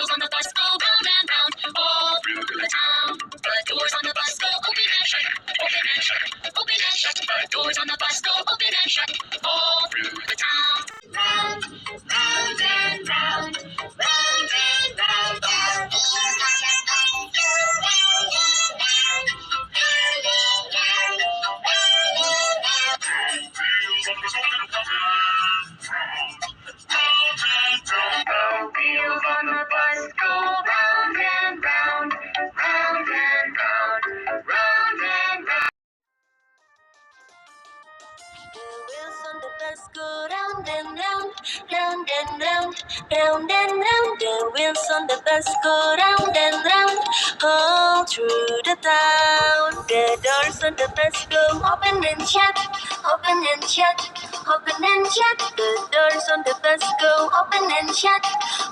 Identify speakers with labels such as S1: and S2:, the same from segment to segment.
S1: wheels on the bus go round and round, all through the town. The doors on the bus go open and shut, open and shut, open and shut. The doors on the bus go open and shut, all through the town. Round, round and round, round and round. The wheels on the bus go round and round, round and round, round and round. The wheels on the bus go round and round. The wheels on the bus go round and round, round and round, round and round. The wheels on the bus go round and round, round and round, round and round. The wheels on the bus go round and round, all through the town. The doors on the bus go open and shut, open and shut, open and shut. The doors on the bus go open and shut,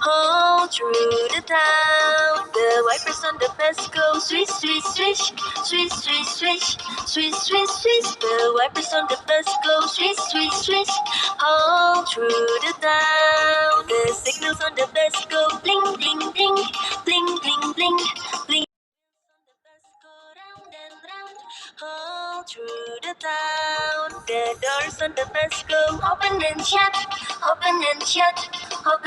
S1: all through the town. The wipers on the bus go swish, swish, swish, swish, swish, swish, swish, swish, swish. The wipers on the bus go swish, swish, swish, all through the town. The signals on the bus go bling, bling, bling, bling, bling, bling, bling. The bus go round and round, all through the town. The doors on the bus go open and shut, open and shut, open.